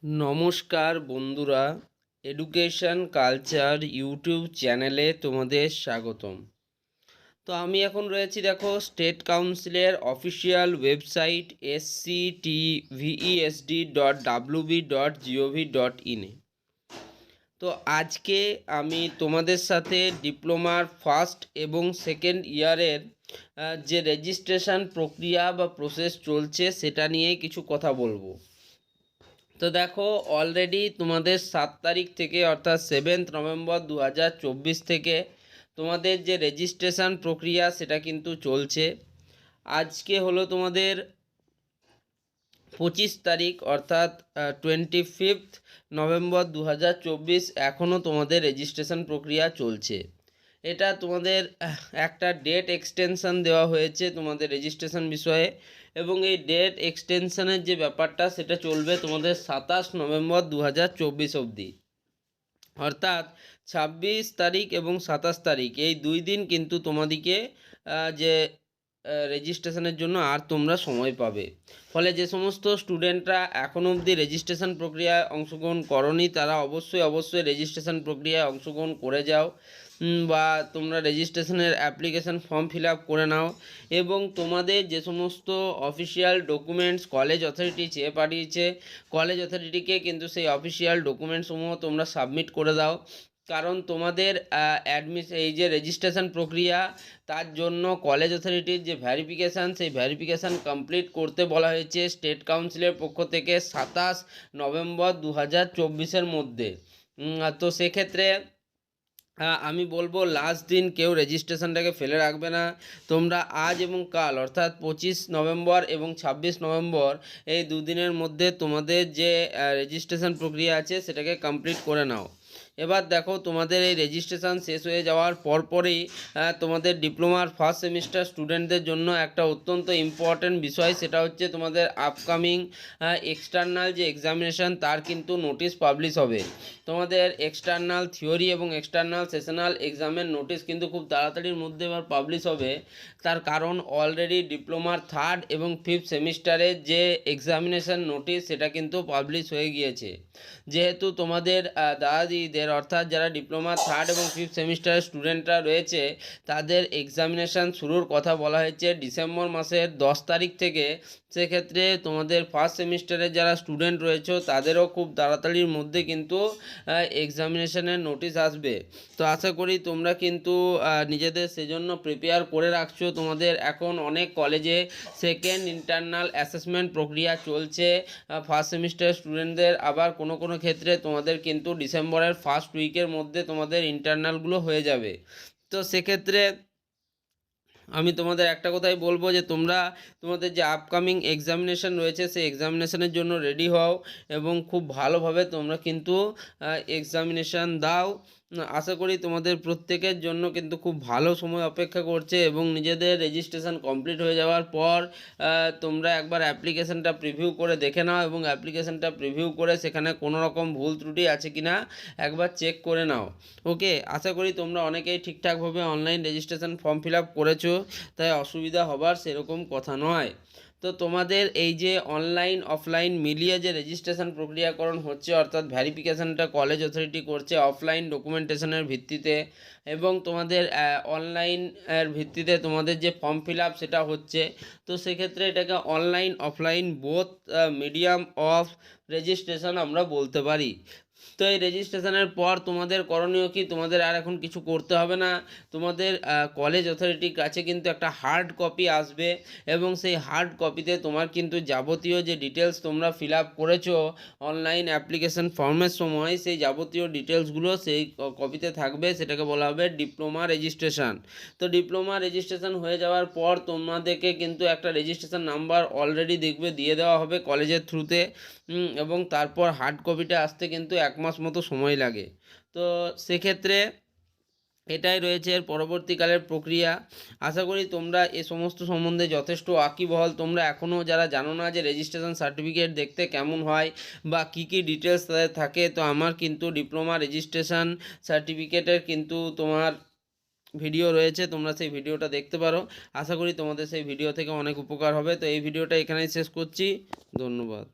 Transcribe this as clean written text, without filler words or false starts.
নমস্কার বন্ধুরা, education culture YouTube চ্যানেলে তোমাদের স্বাগতম। তো আমি এখন রয়েছি, দেখো, স্টেট কাউন্সিলের অফিসিয়াল ওয়েবসাইট sctvesd.wb.gov.in-এ। তো আজকে আমি তোমাদের সাথে ডিপ্লোমার ফার্স্ট এবং সেকেন্ড ইয়ারের যে রেজিস্ট্রেশন প্রক্রিয়া বা প্রসেস চলছে সেটা নিয়ে কিছু কথা বলবো। তো দেখো, অলরেডি তোমাদের 7 তারিখ থেকে অর্থাৎ 7 নভেম্বর 2024 থেকে তোমাদের যে রেজিস্ট্রেশন প্রক্রিয়া সেটা কিন্তু চলছে। আজকে হলো তোমাদের 25 তারিখ অর্থাৎ 25 নভেম্বর 2024। এখনও তোমাদের রেজিস্ট্রেশন প্রক্রিয়া চলছে। এটা তোমাদের একটা ডেট এক্সটেনশন দেওয়া হয়েছে তোমাদের রেজিস্ট্রেশন বিষয়ে, এবং এই ডেট এক্সটেনশনের যে ব্যাপারটা সেটা চলবে তোমাদের 27 নভেম্বর 2024 অবধি। অর্থাৎ 26 তারিখ এবং 27 তারিখ এই 2 দিন কিন্তু তোমাদেরকে যে রেজিস্ট্রেশনের জন্য আর তোমরা সময় পাবে। ফলে যে সমস্ত স্টুডেন্টরা এখনও অবধি রেজিস্ট্রেশন প্রক্রিয়ায় অংশগ্রহণ করনি তারা অবশ্যই রেজিস্ট্রেশন প্রক্রিয়ায় অংশগ্রহণ করে যাও, বা তোমরা রেজিস্ট্রেশনের অ্যাপ্লিকেশান ফর্ম ফিল আপ করে নাও, এবং তোমাদের যে সমস্ত অফিসিয়াল ডকুমেন্টস কলেজ অথরিটি চেয়ে পাঠিয়েছে কলেজ অথরিটিকে কিন্তু সেই অফিসিয়াল ডকুমেন্টসসমূহ তোমরা সাবমিট করে দাও। কারণ তোমাদের এই যে রেজিস্ট্রেশন প্রক্রিয়া তার জন্য কলেজ অথরিটির যে ভ্যারিফিকেশান সেই ভ্যারিফিকেশান কমপ্লিট করতে বলা হয়েছে স্টেট কাউন্সিলের পক্ষ থেকে 27 নভেম্বর 2024-এর মধ্যে। তো সেক্ষেত্রে আমি বলবো লাস্ট দিন কেউ রেজিস্ট্রেশনটাকে ফেলে রাখবে না। তোমরা আজ এবং কাল অর্থাৎ 25 নভেম্বর এবং 26 নভেম্বর এই দুদিনের মধ্যে তোমাদের যে রেজিস্ট্রেশন প্রক্রিয়া আছে সেটাকে কমপ্লিট করে নাও। এবার দেখো, তোমাদের এই রেজিস্ট্রেশন শেষ হয়ে যাওয়ার পরপরই তোমাদের ডিপ্লোমার ফার্স্ট সেমিস্টার স্টুডেন্টদের জন্য একটা অত্যন্ত ইম্পর্ট্যান্ট বিষয়, সেটা হচ্ছে তোমাদের আপকামিং এক্সটার্নাল যে এক্সামিনেশান তার কিন্তু নোটিশ পাবলিশ হবে। তোমাদের এক্সটার্নাল থিওরি এবং এক্সটার্নাল সেশনাল এক্সামের নোটিশ কিন্তু খুব তাড়াতাড়ির মধ্যে এবার পাবলিশ হবে। তার কারণ অলরেডি ডিপ্লোমার 3rd এবং 5th সেমিস্টারের যে এক্সামিনেশান নোটিশ সেটা কিন্তু পাবলিশ হয়ে গিয়েছে। যেহেতু তোমাদের দাদাদিদের অর্থাৎ যারা ডিপ্লোমা 3rd এবং 5th সেমিস্টারের স্টুডেন্টরা রয়েছে তাদের এক্সামিনেশান শুরুর কথা বলা হয়েছে ডিসেম্বর মাসের 10 তারিখ থেকে। সেক্ষেত্রে তোমাদের ফার্স্ট সেমিস্টারের যারা স্টুডেন্ট রয়েছে তাদেরও খুব তাড়াতাড়ির মধ্যে কিন্তু এক্সামিনেশানের নোটিশ আসবে। তো আশা করি তোমরা কিন্তু নিজেদের সেজন্য প্রিপেয়ার করে রাখছো। তোমাদের এখন অনেক কলেজে সেকেন্ড ইন্টারনাল অ্যাসেসমেন্ট প্রক্রিয়া চলছে ফার্স্ট সেমিস্টার স্টুডেন্টদের, আবার কোনো কোনো ক্ষেত্রে তোমাদের কিন্তু ডিসেম্বরের ফার্স্ট উইকের মধ্যে তোমাদের ইন্টারনালগুলো হয়ে যাবে। তো সেক্ষেত্রে আমি তোমাদের একটা কথাই বলবো যে তোমরা তোমাদের যে আপকামিং এক্সামিনেশান রয়েছে সেই এক্সামিনেশানের জন্য রেডি হও এবং খুব ভালোভাবে তোমরা কিন্তু এক্সামিনেশান দাও। আশা করি তোমাদের প্রত্যেকের জন্য কিন্তু খুব ভালো সময় অপেক্ষা করছে, এবং নিজেদের রেজিস্ট্রেশন কমপ্লিট হয়ে যাওয়ার পর তোমরা একবার অ্যাপ্লিকেশানটা প্রিভিউ করে দেখে নাও, এবং অ্যাপ্লিকেশানটা প্রিভিউ করে সেখানে কোনো রকম ভুল ত্রুটি আছে কি না একবার চেক করে নাও। ওকে, আশা করি তোমরা অনেকেই ঠিকঠাকভাবে online registration form fill up করেছো, তাই অসুবিধা হবার সেরকম কথা নয়। তো তোমাদের এই যে অনলাইন অফলাইন মিলিয়ে যে রেজিস্ট্রেশন প্রক্রিয়াকরণ হচ্ছে অর্থাৎ ভ্যারিফিকেশানটা কলেজ অথরিটি করছে অফলাইন ডকুমেন্টেশনের ভিত্তিতে, এবং তোমাদের অনলাইনের ভিত্তিতে তোমাদের যে ফর্ম ফিল আপ সেটা হচ্ছে। তো সেক্ষেত্রে এটাকে online offline both medium of registration আমরা বলতে পারি। তো এই রেজিস্ট্রেশনের পর তোমাদের করণীয় কি, তোমাদের আর এখন কিছু করতে হবে না। তোমাদের কলেজ অথরিটির কাছে কিন্তু একটা হার্ড কপি আসবে, এবং সেই হার্ড কপিতে তোমার কিন্তু যাবতীয় যে ডিটেলস তোমরা ফিল আপ করেছো অনলাইন অ্যাপ্লিকেশন ফর্মের সময় সেই যাবতীয় ডিটেলসগুলো সেই কপিতে থাকবে। সেটাকে বলা হবে ডিপ্লোমা রেজিস্ট্রেশন। তো ডিপ্লোমা রেজিস্ট্রেশন হয়ে যাওয়ার পর তোমাদেরকে কিন্তু একটা রেজিস্ট্রেশন নাম্বার অলরেডি দেখবে দিয়ে দেওয়া হবে কলেজের থ্রুতে, এবং তারপর হার্ড কপিটা আসতে কিন্তু 1 মাস মতো সময় লাগে। তো সেক্ষেত্রে এটাই রয়েছে এর পরবর্তীকালের প্রক্রিয়া। আশা করি তোমরা এ সমস্ত সম্বন্ধে যথেষ্ট ওয়াকিবহাল। তোমরা এখনও যারা জানো না যে রেজিস্ট্রেশন সার্টিফিকেট দেখতে কেমন হয় বা কী কী ডিটেলস তাদের থাকে, তো আমার কিন্তু ডিপ্লোমা রেজিস্ট্রেশন সার্টিফিকেটের কিন্তু তোমার ভিডিও রয়েছে, তোমরা সেই ভিডিওটা দেখতে পারো। আশা করি তোমাদের সেই ভিডিও থেকে অনেক উপকার হবে। তো এই ভিডিওটা এখানেই শেষ করছি। ধন্যবাদ।